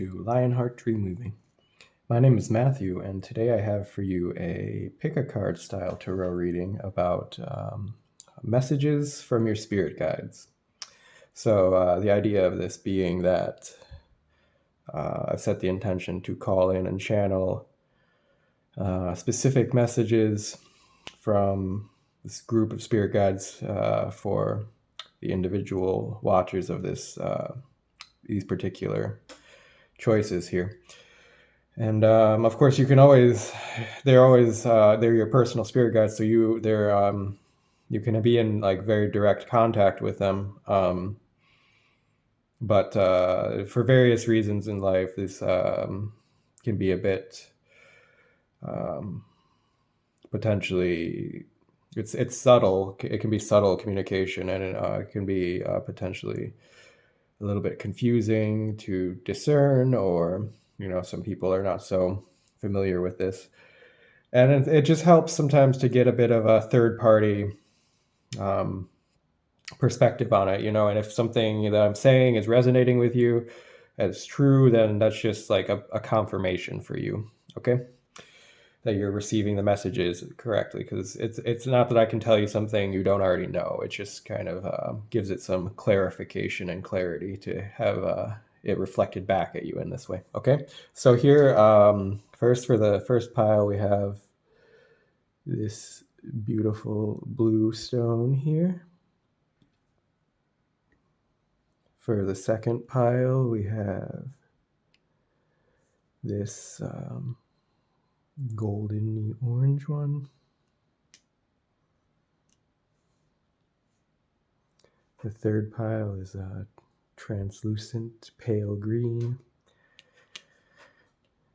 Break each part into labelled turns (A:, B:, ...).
A: to Lionheart Dreamweaving. My name is Matthew, and today I have for you a pick-a-card style tarot reading about messages from your spirit guides. So the idea of this being that I've set the intention to call in and channel specific messages from this group of spirit guides for the individual watchers of these particular choices here. And of course, you can always they're your personal spirit guides, so you can be in like very direct contact with them. But for various reasons in life, this can be a bit potentially it's subtle. It can be subtle communication, and it can be potentially a little bit confusing to discern, or some people are not so familiar with this, and it just helps sometimes to get a bit of a third party perspective on it, and if something that I'm saying is resonating with you as true, then that's just like a confirmation for you, okay, that you're receiving the messages correctly, because it's not that I can tell you something you don't already know. It just kind of gives it some clarification and clarity to have it reflected back at you in this way. Okay, so here first, for the first pile, we have this beautiful blue stone here. For the second pile, we have this golden orange one. The third pile is a translucent pale green,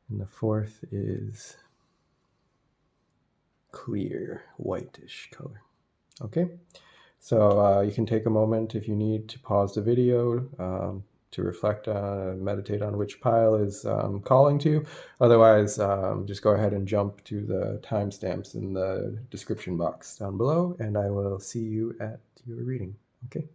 A: and the fourth is clear whitish color. Okay, so you can take a moment if you need to pause the video to reflect on, meditate on which pile is calling to you. Otherwise, just go ahead and jump to the timestamps in the description box down below, and I will see you at your reading. Okay.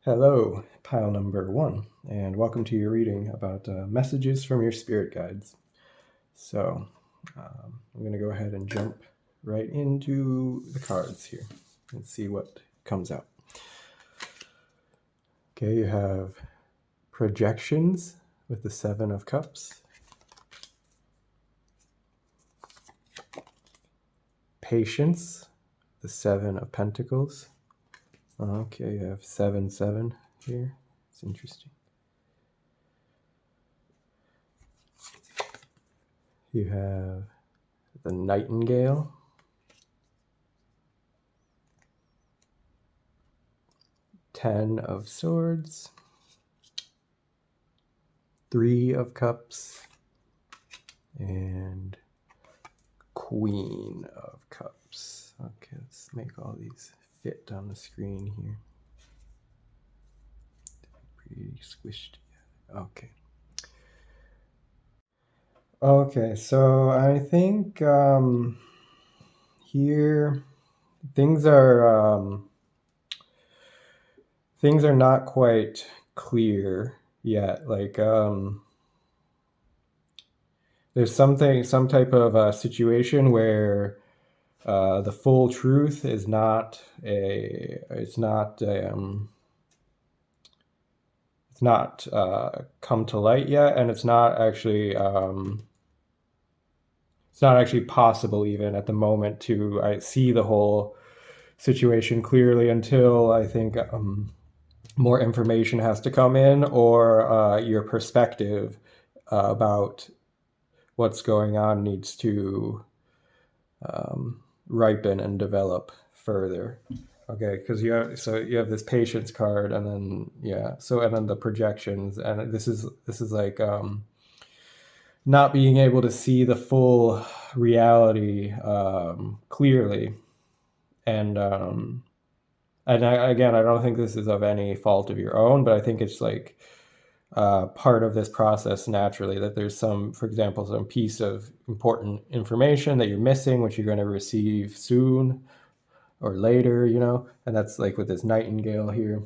A: Hello, pile number 1, and welcome to your reading about messages from your spirit guides. So I'm going to go ahead and jump right into the cards here and see what comes out. Okay, you have projections with the 7 of Cups, patience, the 7 of Pentacles. Okay, you have 7-7 here. It's interesting. You have the Nightingale, Ten of Swords, 3 of Cups, and Queen of Cups. Okay, let's make all these fit on the screen here. Pretty squished together. Okay. Okay, so I think here things are not quite clear yet. Like there's some type of situation where the full truth is not come to light yet, and it's not actually possible even at the moment to see the whole situation clearly until I think more information has to come in, or your perspective about what's going on needs to ripen and develop further. Okay, because you have this patience card, and then and then the projections, and this is like not being able to see the full reality clearly, and I don't think this is of any fault of your own, but I think it's like part of this process naturally, that there's for example, some piece of important information that you're missing, which you're going to receive soon or later, and that's like with this Nightingale here.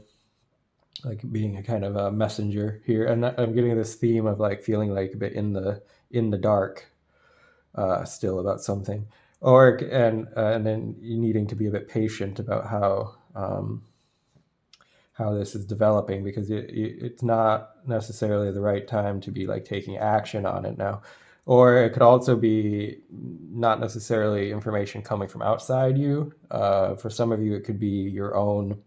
A: like being a kind of a messenger here, and I'm getting this theme of like feeling like a bit in the dark still about something, or and then needing to be a bit patient about how this is developing, because it's not necessarily the right time to be like taking action on it now. Or it could also be not necessarily information coming from outside you. For some of you, it could be your own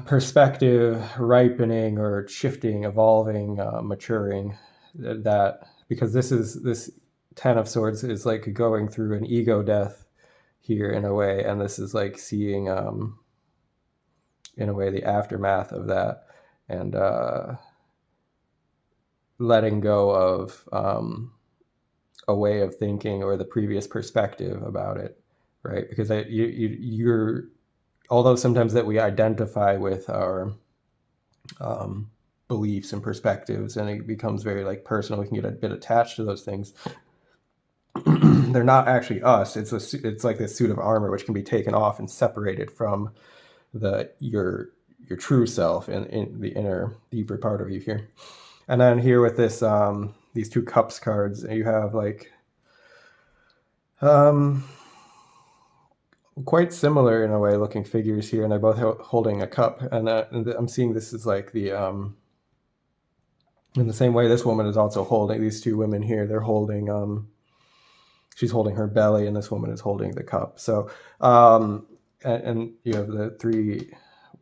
A: perspective ripening or shifting, evolving, maturing. That because this Ten of Swords is like going through an ego death here in a way, and this is like seeing in a way the aftermath of that, and letting go of a way of thinking or the previous perspective about it, right? Because you're although sometimes that we identify with our beliefs and perspectives, and it becomes very like personal, we can get a bit attached to those things. They're not actually us. It's like this suit of armor which can be taken off and separated from your true self in the inner deeper part of you here. And then here with this these two cups cards, you have like quite similar in a way looking figures here, and they're both holding a cup, and I'm seeing this is like the in the same way this woman is also holding, these two women here, they're holding she's holding her belly and this woman is holding the cup. So and you have the three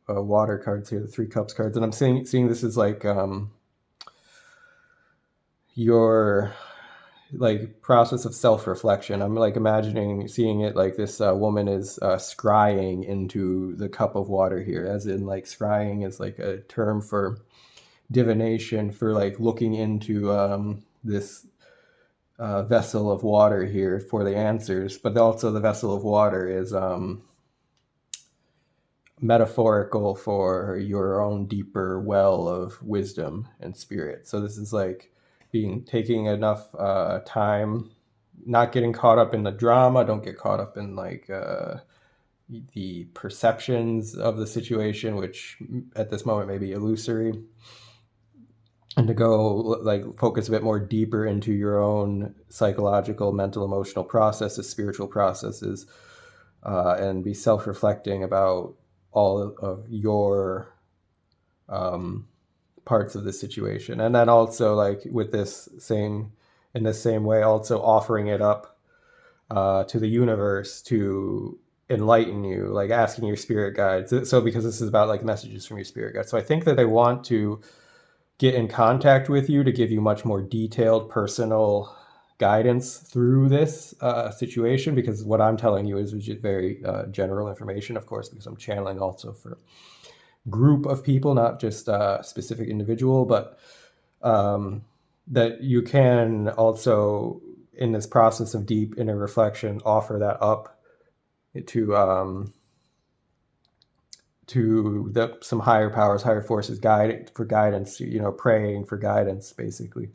A: water cards here, the three cups cards, and I'm seeing this is like your like process of self-reflection. I'm like imagining seeing it like this woman is scrying into the cup of water here, as in like scrying is like a term for divination, for like looking into this vessel of water here for the answers. But also the vessel of water is metaphorical for your own deeper well of wisdom and spirit. So this is like taking enough time, not getting caught up in the drama. Don't get caught up in like the perceptions of the situation, which at this moment may be illusory, and to go like focus a bit more deeper into your own psychological, mental, emotional processes, spiritual processes, and be self-reflecting about all of your parts of the situation. And then also like with this same, in the same way, also offering it up to the universe to enlighten you, like asking your spirit guides. So because this is about like messages from your spirit guides, so I think that they want to get in contact with you to give you much more detailed personal guidance through this situation, because what I'm telling you is just very general information, of course, because I'm channeling also for group of people, not just a specific individual, but that you can also, in this process of deep inner reflection, offer that up to some higher powers, higher forces, for guidance, praying for guidance, basically,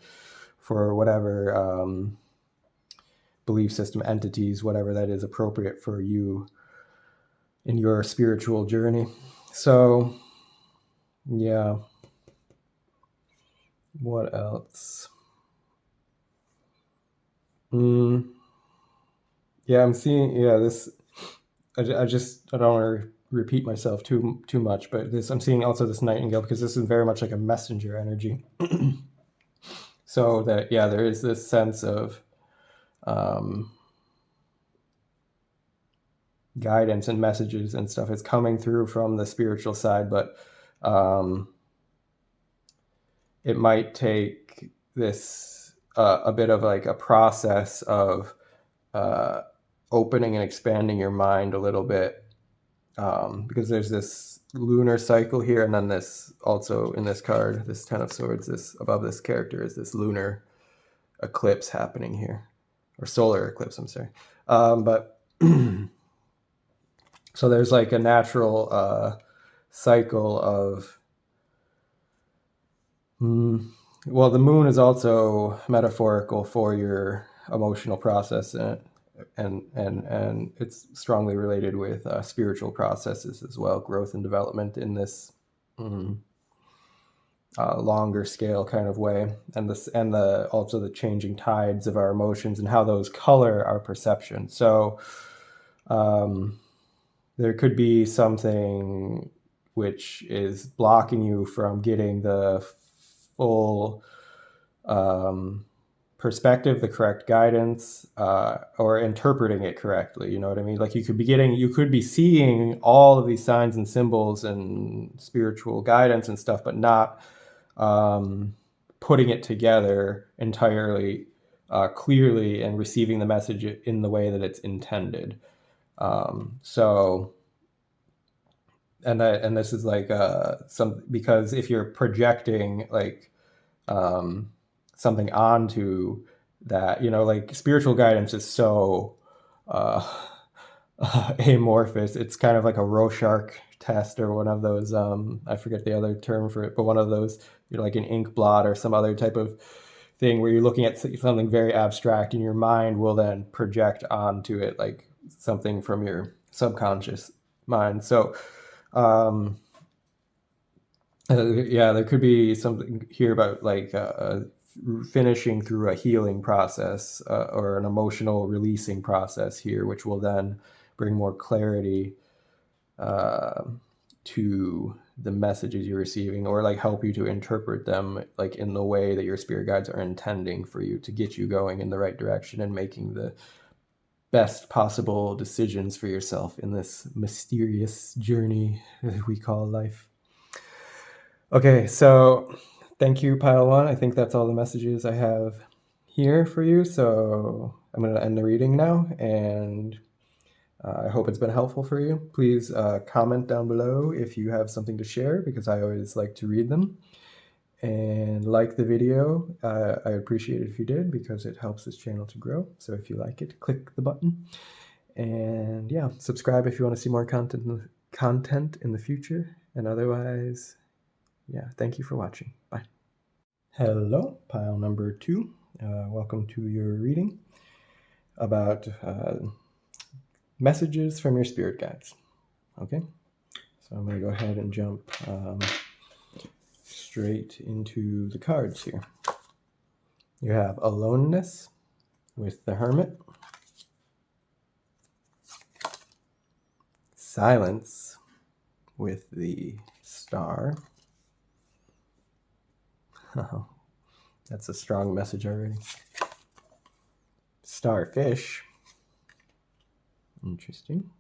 A: for whatever belief system, entities, whatever that is appropriate for you in your spiritual journey. So, yeah. What else? Yeah, I'm seeing, this, I don't want to repeat myself too much, but I'm seeing also this nightingale, because this is very much like a messenger energy. So that, there is this sense of guidance and messages and stuff is coming through from the spiritual side, but it might take this a bit of like a process of opening and expanding your mind a little bit, because there's this lunar cycle here, and then this also in this card, this Ten of Swords, this above this character is this lunar eclipse happening here, or solar eclipse, I'm sorry. But so there's like a natural cycle of well, the moon is also metaphorical for your emotional process, and it's strongly related with spiritual processes as well, growth and development in this mm, longer scale kind of way, and the also the changing tides of our emotions and how those color our perception. So there could be something which is blocking you from getting the full perspective, the correct guidance, or interpreting it correctly. You know what I mean? Like you could be seeing all of these signs and symbols and spiritual guidance and stuff, but not putting it together entirely clearly and receiving the message in the way that it's intended. So, and this is like because if you're projecting like something onto that, like spiritual guidance is so uh, amorphous. It's kind of like a Rorschach test or one of those, I forget the other term for it, but one of those, like an ink blot or some other type of thing where you're looking at something very abstract and your mind will then project onto it like something from your subconscious mind. So yeah, there could be something here about like finishing through a healing process or an emotional releasing process here, which will then bring more clarity to the messages you're receiving, or like help you to interpret them like in the way that your spirit guides are intending for you, to get you going in the right direction and making the best possible decisions for yourself in this mysterious journey that we call life. Okay, so thank you, Pile One. I think that's all the messages I have here for you. So I'm going to end the reading now, and I hope it's been helpful for you. Please comment down below if you have something to share, because I always like to read them. And like the video, I appreciate it if you did, because it helps this channel to grow. So if you like it, click the button. And yeah, subscribe if you want to see more content in the future. And otherwise, yeah, thank you for watching. Bye. Hello, pile number 2. Welcome to your reading about messages from your spirit guides. Okay, so I'm going to go ahead and jump straight into the cards here. You have aloneness with the Hermit, silence with the Star. Oh, that's a strong message already. Starfish. Interesting.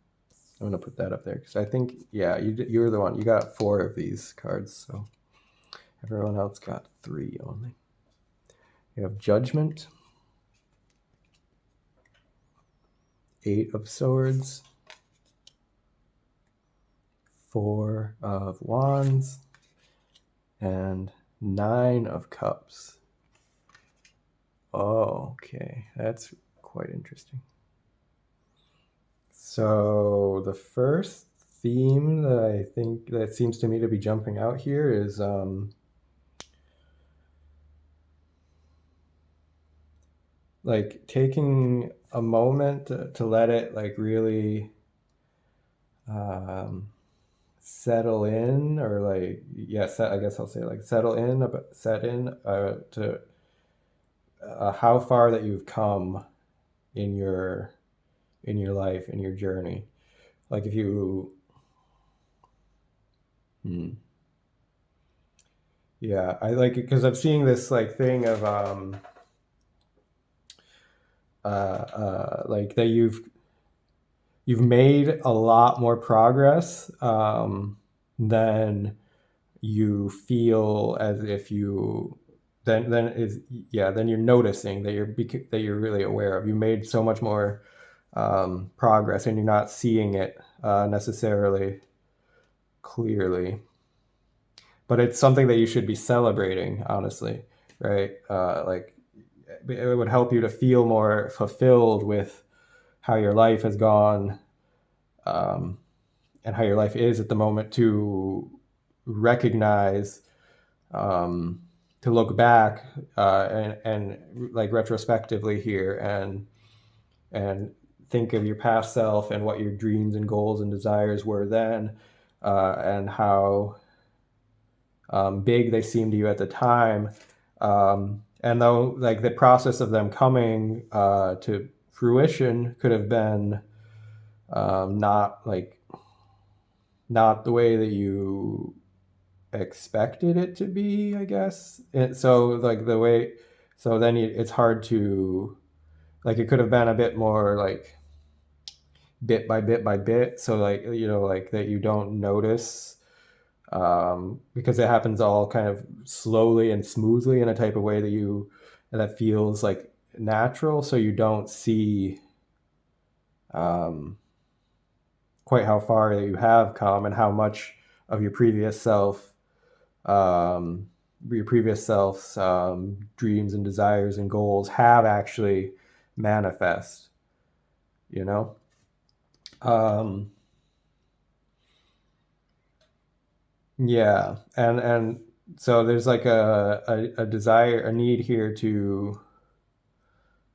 A: I'm going to put that up there because I think, yeah, you're the one. You got 4 of these cards, so everyone else got 3 only. You have Judgment, 8 of Swords, 4 of Wands, and 9 of Cups. Oh, okay, that's quite interesting. So the first theme that I think that seems to me to be jumping out here is like taking a moment to let it like really settle in, or like, yes, I guess I'll say like settle in, set in to how far that you've come in your life, in your journey. Like if you yeah, I like it because I'm seeing this like thing of like that you've made a lot more progress than you feel as if you then is, yeah, then you're noticing that you're really aware of. You made so much more progress, and you're not seeing it necessarily clearly, but it's something that you should be celebrating, honestly, right? Like it would help you to feel more fulfilled with how your life has gone, and how your life is at the moment, to recognize, to look back and like retrospectively here, and think of your past self and what your dreams and goals and desires were then, and how big they seemed to you at the time. And though like the process of them coming to fruition could have been not the way that you expected it to be, I guess. So like the way, so then it's hard to, like, it could have been a bit more like bit by bit by bit. So like, like that you don't notice, because it happens all kind of slowly and smoothly in a type of way that feels like natural. So you don't see um, quite how far that you have come and how much of your previous self, dreams and desires and goals have actually manifest, you know? Um, yeah. And so there's like a desire, a need here to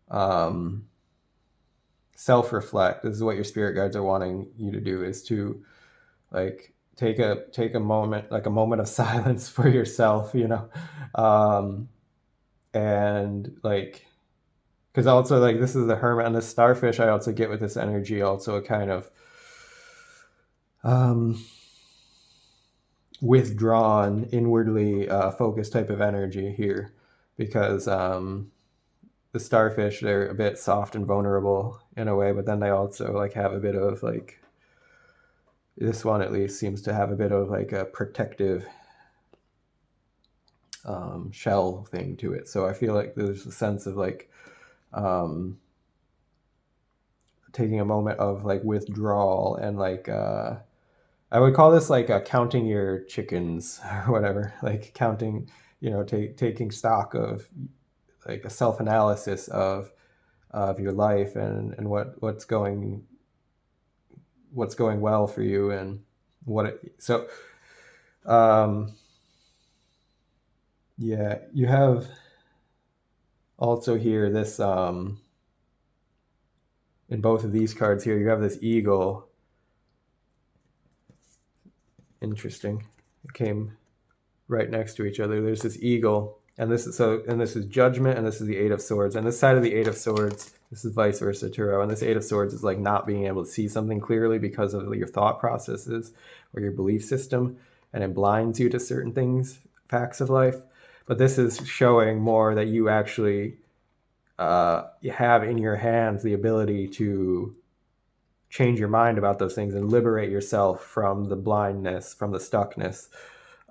A: um, self-reflect. This is what your spirit guides are wanting you to do, is to like take a moment, like a moment of silence for yourself, um, and like, because also like this is the hermit and the starfish. I also get with this energy also a kind of um, withdrawn, inwardly focused type of energy here, because the starfish, they're a bit soft and vulnerable in a way, but then they also like have a bit of like, this one at least seems to have a bit of like a protective shell thing to it. So I feel like there's a sense of like taking a moment of like withdrawal and like I would call this like counting your chickens or whatever, like counting, taking stock of like a self-analysis of your life and what's going well for you and so yeah, you have also here this in both of these cards here, you have this eagle. Interesting. It came right next to each other. There's this eagle, and this is judgment, and this is the Eight of Swords. And this side of the Eight of Swords, this is vice versa, Tarot. And this Eight of Swords is like not being able to see something clearly because of your thought processes or your belief system, and it blinds you to certain things, facts of life. But this is showing more that you actually you have in your hands the ability to change your mind about those things and liberate yourself from the blindness, from the stuckness.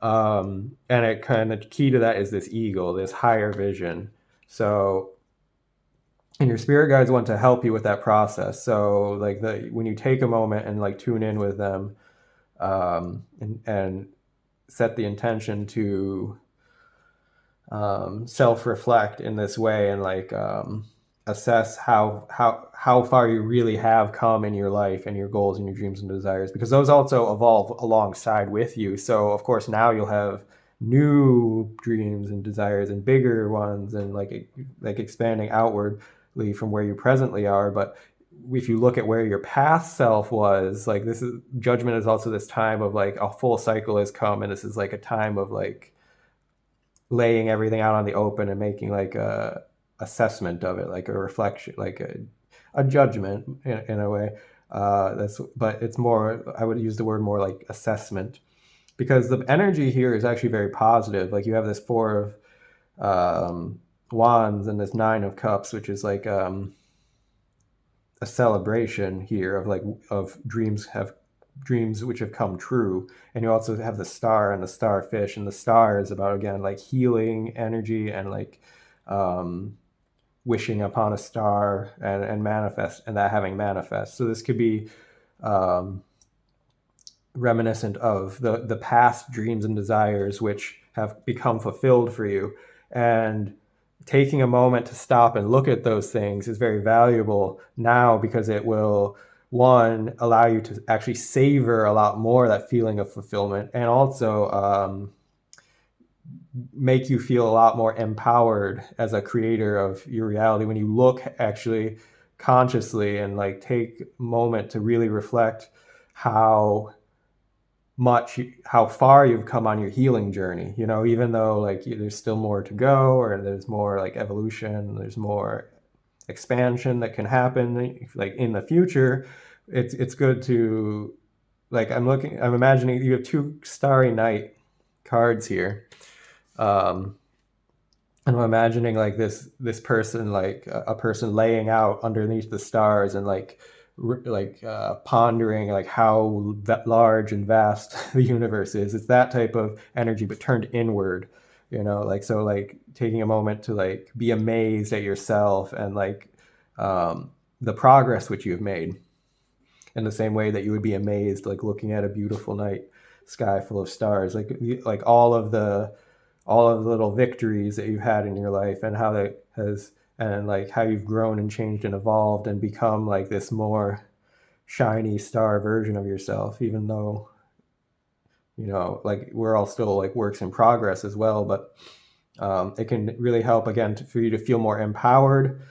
A: And it kind of key to that is this eagle, this higher vision. So, and your spirit guides want to help you with that process. So like when you take a moment and like tune in with them, and set the intention to self-reflect in this way and like assess how far you really have come in your life and your goals and your dreams and desires, because those also evolve alongside with you. So of course now you'll have new dreams and desires and bigger ones and like expanding outwardly from where you presently are. But if you look at where your past self was, like this is judgment is also this time of like a full cycle has come, and this is like a time of like laying everything out on the open and making like a assessment of it, like a reflection, like a judgment in a way. But it's more, I would use the word more like assessment, because the energy here is actually very positive. Like you have this Four of Wands and this Nine of Cups, which is like a celebration here of like of dreams which have come true. And you also have the star and the starfish, and the star is about, again, like healing energy and like wishing upon a star and manifest, and that having manifest. So this could be reminiscent of the past dreams and desires which have become fulfilled for you. And taking a moment to stop and look at those things is very valuable now, because it will, one, allow you to actually savor a lot more that feeling of fulfillment, and also make you feel a lot more empowered as a creator of your reality when you look actually consciously and like take a moment to really reflect how far you've come on your healing journey, you know, even though like there's still more to go, or there's more like evolution, there's more expansion that can happen like in the future. It's good to like, I'm imagining you have two Starry Night cards here. And I'm imagining like this person, like a person laying out underneath the stars and like pondering like how that large and vast the universe is. It's that type of energy, but turned inward, you know, like, so like taking a moment to like be amazed at yourself and like the progress which you've made, in the same way that you would be amazed like looking at a beautiful night sky full of stars, like all of the little victories that you've had in your life, and how that has, and like how you've grown and changed and evolved and become like this more shiny star version of yourself, even though, you know, like we're all still like works in progress as well. But it can really help again for you to feel more empowered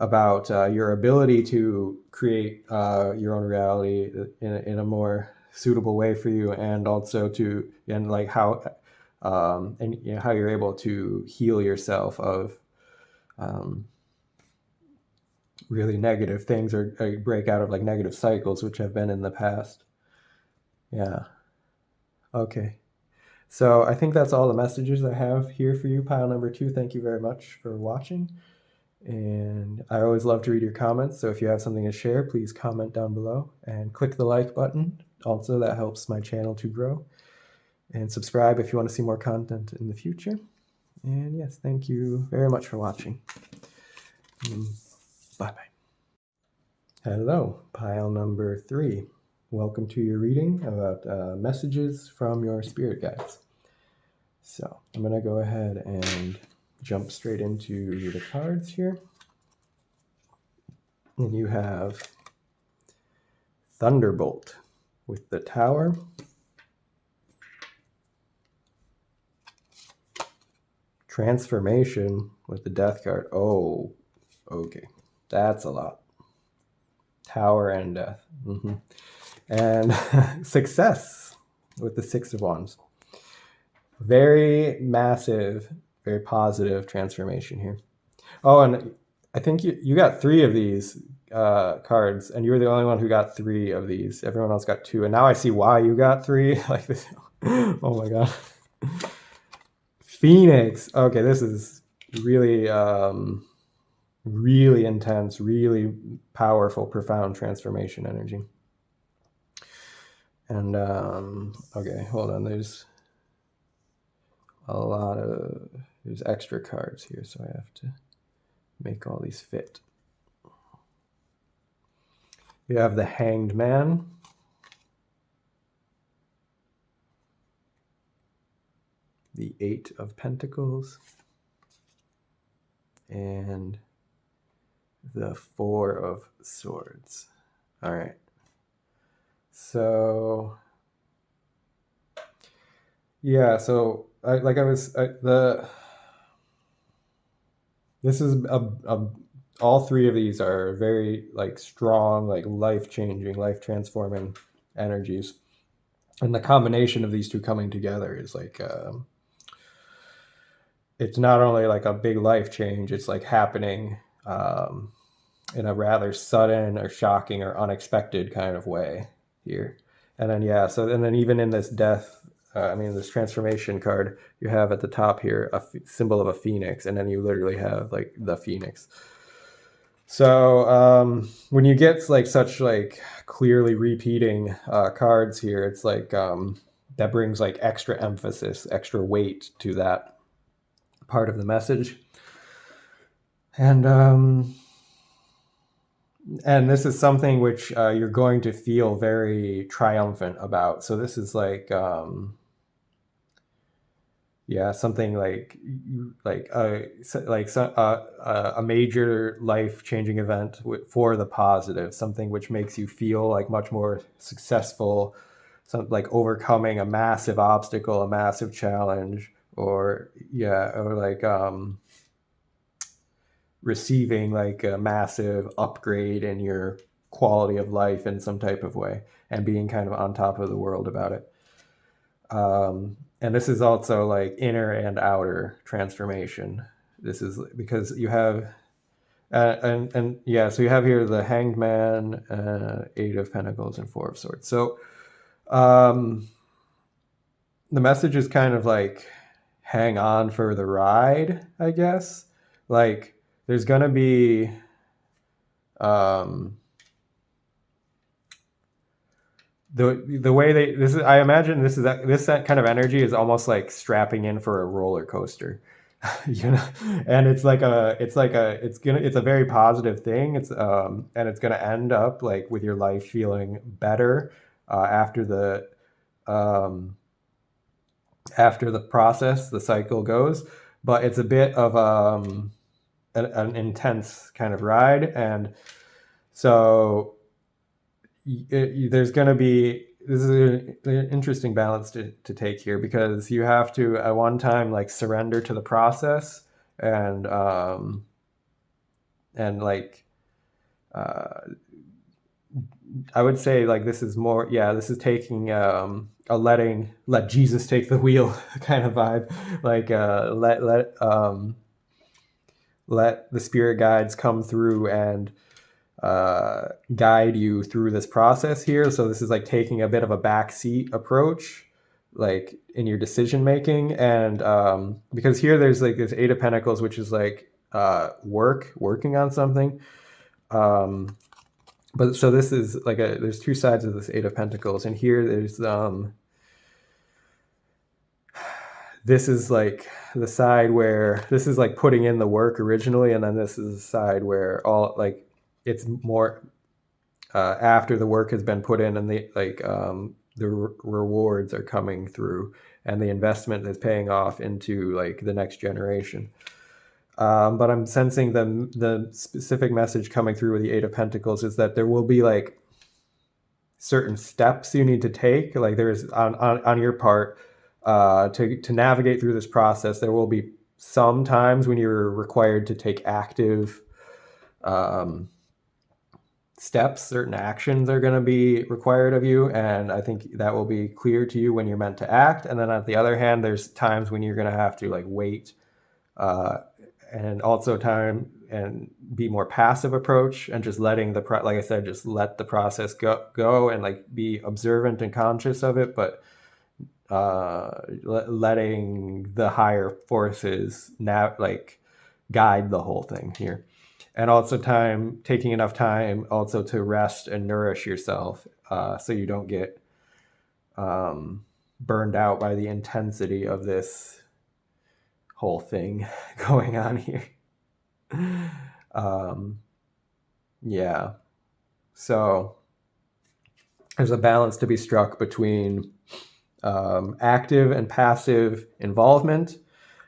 A: about your ability to create your own reality in a more suitable way for you, and also to, and like how and you know, how you're able to heal yourself of really negative things, or break out of like negative cycles which have been in the past. Yeah. Okay. So I think that's all the messages I have here for you, pile number 2. Thank you very much for watching. And I always love to read your comments. So if you have something to share, please comment down below and click the like button. Also, that helps my channel to grow. And subscribe if you want to see more content in the future. And yes, thank you very much for watching. Bye-bye. Hello, pile number 3. Welcome to your reading about messages from your spirit guides. So I'm going to go ahead and jump straight into the cards here. And you have Thunderbolt with the Tower, Transformation with the Death card. Oh, okay. That's a lot. Tower and Death. And Success with the Six of Wands. Very massive, very positive transformation here. Oh, and I think you got 3 of these cards, and you were the only one who got 3 of these. Everyone else got 2, and now I see why you got 3. Like this. Oh my god. Phoenix. Okay, this is really really intense, really powerful, profound transformation energy. And okay, hold on. There's extra cards here, so I have to make all these fit. You have the Hanged Man, the 8 of Pentacles, and the 4 of Swords. All right. So yeah, so this is all 3 of these are very like strong, like life-changing, life-transforming energies, and the combination of these 2 coming together is like it's not only like a big life change, it's like happening in a rather sudden or shocking or unexpected kind of way here. And then yeah, so and then even in this death, this transformation card, you have at the top here a symbol of a phoenix, and then you literally have like the phoenix. So when you get like such like clearly repeating cards here, it's like that brings like extra emphasis, extra weight to that part of the message. And this is something which you're going to feel very triumphant about. So this is like yeah, something like a major life-changing event for the positive, something which makes you feel like much more successful, something like overcoming a massive obstacle, a massive challenge, or yeah, or like receiving like a massive upgrade in your quality of life in some type of way and being kind of on top of the world about it. And this is also like inner and outer transformation. This is because you have and yeah, so you have here the Hanged Man, Eight of Pentacles, and Four of Swords. So the message is kind of like hang on for the ride, I guess. Like there's gonna be the way they this is I imagine this kind of energy is almost like strapping in for a roller coaster. You know, and it's a very positive thing. And it's gonna end up like with your life feeling better um after the process, the cycle goes. But it's a bit of an intense kind of ride. And so there's going to be this is an interesting balance to take here, because you have to at one time like surrender to the process and like I would say like this is more, yeah, this is taking a let Jesus take the wheel kind of vibe, like let the spirit guides come through and guide you through this process here. So this is like taking a bit of a backseat approach, like in your decision making. And because here there's like this Eight of Pentacles, which is like working on something. But so this is like there's two sides of this Eight of Pentacles, and here there's this is like the side where this is like putting in the work originally, and then this is the side where all like it's more after the work has been put in, and the rewards are coming through, and the investment is paying off into like the next generation. But I'm sensing the specific message coming through with the Eight of Pentacles is that there will be like certain steps you need to take, like there's on your part to navigate through this process. There will be some times when you're required to take active steps. Certain actions are going to be required of you, and I think that will be clear to you when you're meant to act. And then on the other hand, there's times when you're going to have to like wait and also time and be more passive approach, and just letting like I said, just let the process go and like be observant and conscious of it, but letting the higher forces like guide the whole thing here. And also taking enough time also to rest and nourish yourself, so you don't get burned out by the intensity of this whole thing going on here. Yeah. So there's a balance to be struck between active and passive involvement,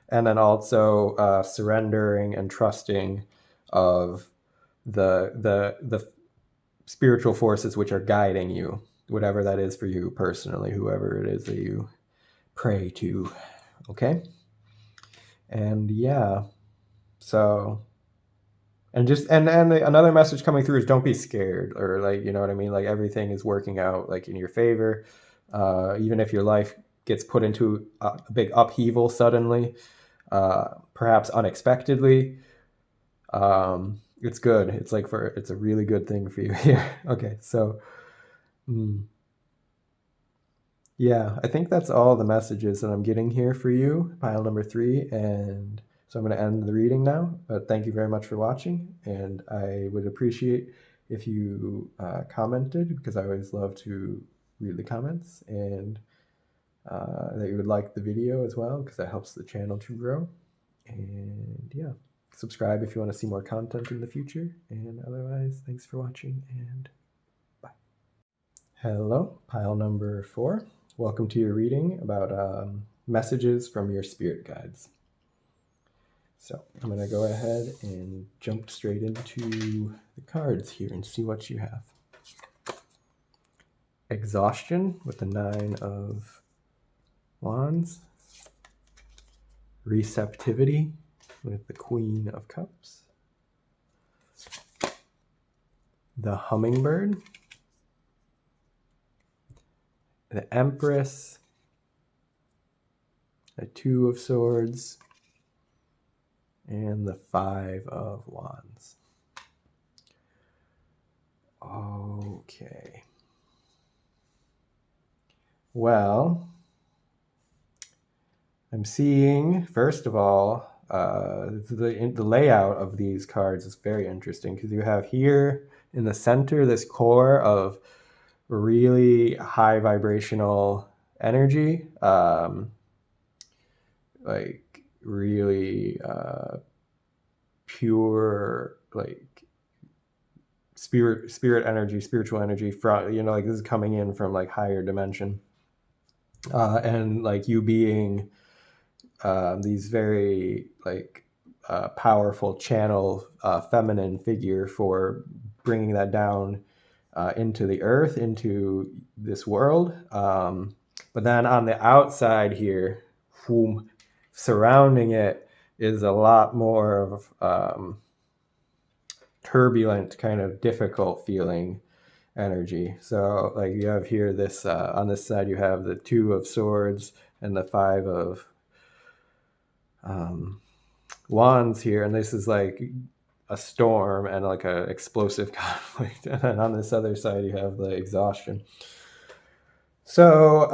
A: and then also surrendering and trusting of the spiritual forces which are guiding you, whatever that is for you personally, whoever it is that you pray to. Okay. And yeah, so and another message coming through is don't be scared, or like, you know what I mean, like everything is working out like in your favor, even if your life gets put into a big upheaval suddenly, perhaps unexpectedly. It's good. It's like it's a really good thing for you here. Okay, so yeah, I think that's all the messages that I'm getting here for you, pile number 3. And so I'm going to end the reading now, but thank you very much for watching. And I would appreciate if you commented, because I always love to read the comments, and that you would like the video as well, because that helps the channel to grow. And yeah, subscribe if you want to see more content in the future. And otherwise, thanks for watching, and bye. Hello, pile number 4. Welcome to your reading about messages from your spirit guides. So I'm going to go ahead and jump straight into the cards here and see what you have. Exhaustion with the 9 of Wands. Receptivity with the Queen of Cups. the Hummingbird, the Empress, the Two of Swords, and the Five of Wands. Okay. Well, I'm seeing, first of all, the layout of these cards is very interesting because you have here in the center this core of really high vibrational energy, like really pure, like spirit energy, spiritual energy from, you know, like this is coming in from like higher dimension, and like you being these very like powerful channel feminine figure for bringing that down into the earth, into this world. But then on the outside here, whom surrounding it is a lot more of turbulent, kind of difficult feeling energy. So like you have here this on this side you have the Two of Swords and the Five of Wands here, and this is like a storm and like a explosive conflict. And then on this other side you have the exhaustion. So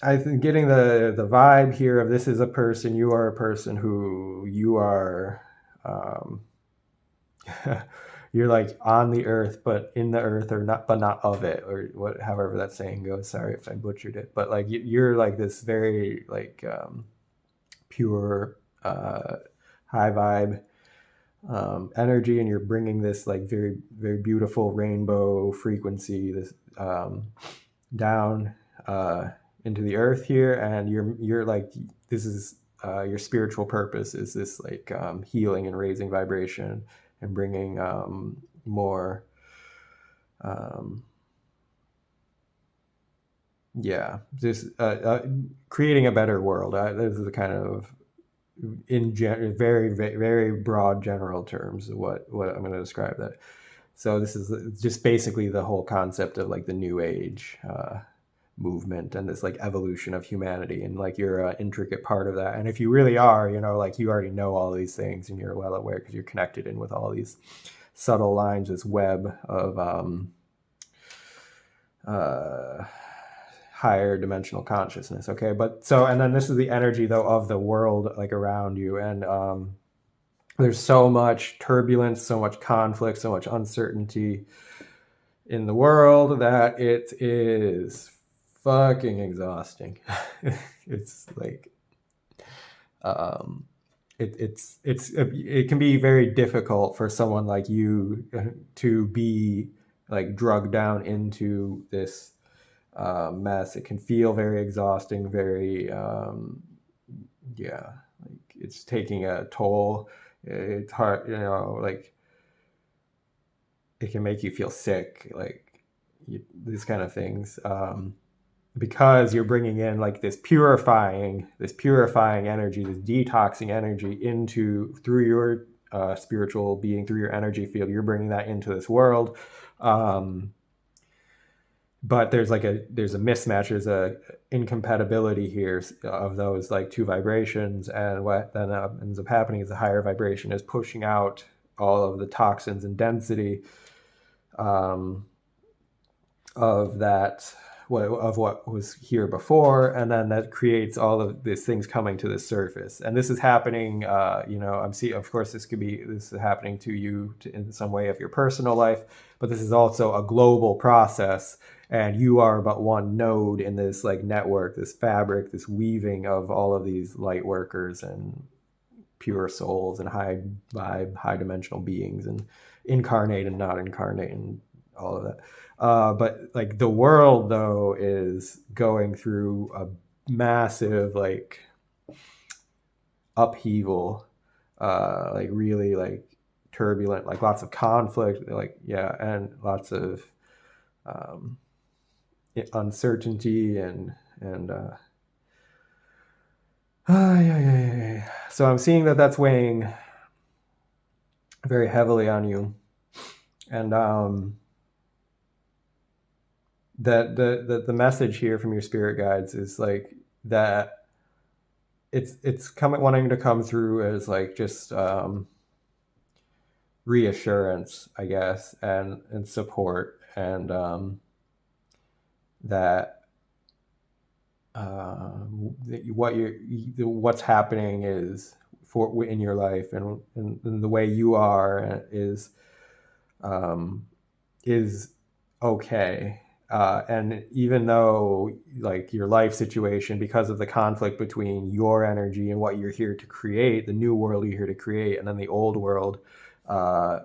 A: I think getting the vibe here of this is a person, you are a person who you are you're like on the earth but in the earth, or not, but not of it, or what, however that saying goes. Sorry if I butchered it, but like you're like this very like pure high vibe energy, and you're bringing this like very, very beautiful rainbow frequency, this down into the earth here. And you're like, this is your spiritual purpose is this like healing and raising vibration and bringing more just creating a better world. This is the kind of very, very, very broad general terms of what I'm going to describe that. So this is just basically the whole concept of like the New Age movement and this like evolution of humanity, and like you're an intricate part of that. And if you really are, you know, like you already know all these things and you're well aware because you're connected in with all these subtle lines, this web of higher dimensional consciousness. Okay, but so, and then this is the energy though of the world like around you, and there's so much turbulence, so much conflict, so much uncertainty in the world that it is fucking exhausting. It's like it can be very difficult for someone like you to be like drugged down into this mess. It can feel very exhausting, very like it's taking a toll. It's hard, you know, like it can make you feel sick, like these kind of things, because you're bringing in like this purifying energy, this detoxing energy into through your spiritual being, through your energy field. You're bringing that into this world. But there's a mismatch, there's a incompatibility here of those like two vibrations, and what then ends up happening is the higher vibration is pushing out all of the toxins and density of that, of what was here before, and then that creates all of these things coming to the surface. And this is happening, you know, of course this is happening to you in some way of your personal life, but this is also a global process, and you are but one node in this like network, this fabric, this weaving of all of these light workers and pure souls and high vibe, high dimensional beings, and incarnate and not incarnate and all of that. But like the world though is going through a massive like upheaval, like really like turbulent, like lots of conflict, like and lots of uncertainty and so I'm seeing that that's weighing very heavily on you. And that the message here from your spirit guides is like that it's coming wanting to come through as like just reassurance, I guess, and support, and that what's happening is for in your life, and the way you are um, is okay. And even though like your life situation, because of the conflict between your energy and what you're here to create, the new world you're here to create, and then the old world, uh,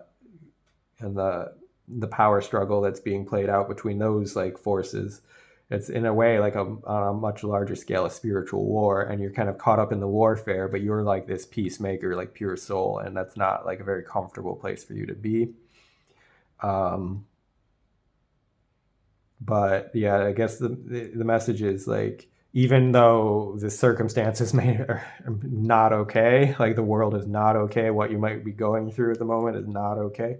A: and the power struggle that's being played out between those like forces, it's in a way like on a much larger scale a spiritual war, and you're kind of caught up in the warfare, but you're like this peacemaker, like pure soul, and that's not like a very comfortable place for you to be. um, but yeah, I guess the message is like, even though the circumstances are not okay, like the world is not okay, what you might be going through at the moment is not okay,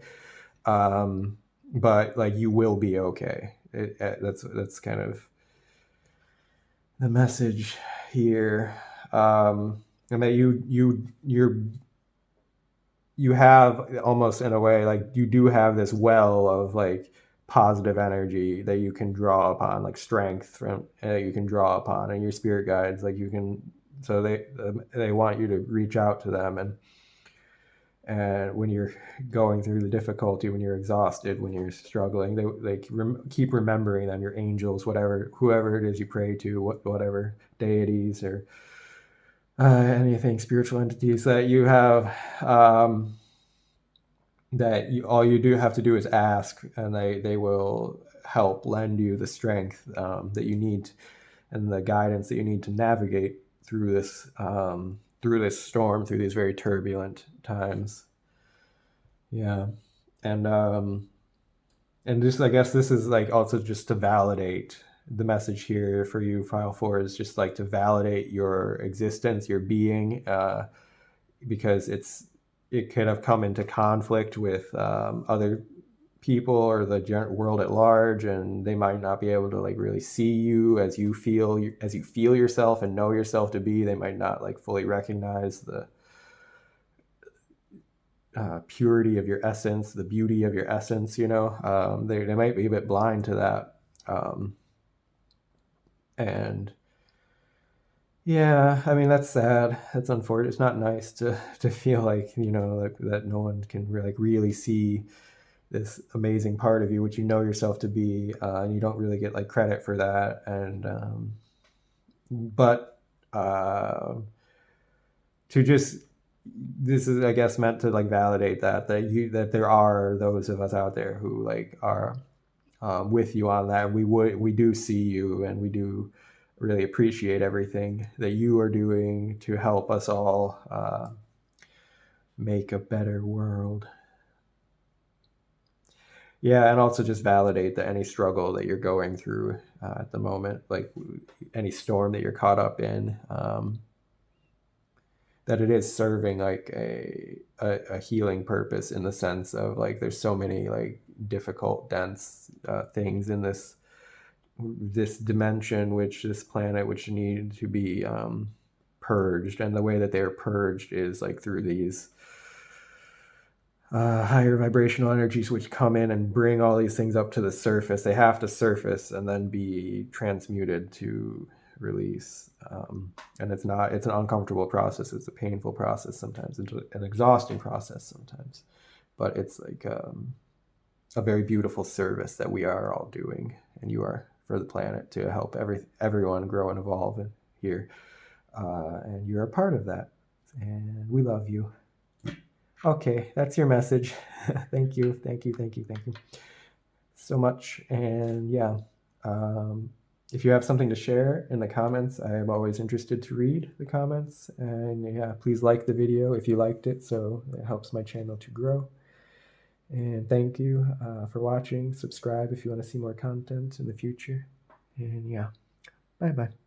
A: um, but like you will be okay. That's kind of the message here, and that you have almost in a way like you do have this well of like positive energy that you can draw upon, like strength from you can draw upon, and your spirit guides like you can, so they want you to reach out to them, and when you're going through the difficulty, when you're exhausted, when you're struggling, they keep remembering them, your angels, whatever, whoever it is you pray to, whatever deities or anything, spiritual entities that you have, that all you do have to do is ask, and they will help lend you the strength that you need, and the guidance that you need to navigate through this storm, through these very turbulent times. Yeah. and and just, I guess this is like also just to validate the message here for you. File 4 is just like to validate your existence, your being, because it could have come into conflict with other people or the world at large, and they might not be able to like really see you as you feel yourself and know yourself to be. They might not like fully recognize the purity of your essence, the beauty of your essence. They might be a bit blind to that, and yeah, I mean, that's sad. That's unfortunate. It's not nice to feel like, that no one can really see this amazing part of you, which you know yourself to be, and you don't really get like credit for that. And but uh, to just this is, I guess, meant to like validate that there are those of us out there who like are with you on that. We do see you, and we do really appreciate everything that you are doing to help us all make a better world. Yeah, and also just validate that any struggle that you're going through at the moment, like any storm that you're caught up in, that it is serving like a healing purpose, in the sense of like there's so many like difficult, dense things in this dimension, which this planet, which need to be purged, and the way that they're purged is like through these higher vibrational energies, which come in and bring all these things up to the surface. They have to surface and then be transmuted to release. And it's an uncomfortable process. It's a painful process sometimes. It's an exhausting process sometimes. But it's like a very beautiful service that we are all doing, and you are, for the planet, to help everyone grow and evolve here. And you're a part of that. And we love you. Okay, that's your message. Thank you, thank you, thank you, thank you so much. And yeah, if you have something to share in the comments, I am always interested to read the comments. And yeah, please like the video if you liked it, so it helps my channel to grow. And thank you for watching. Subscribe if you want to see more content in the future. And yeah, bye bye.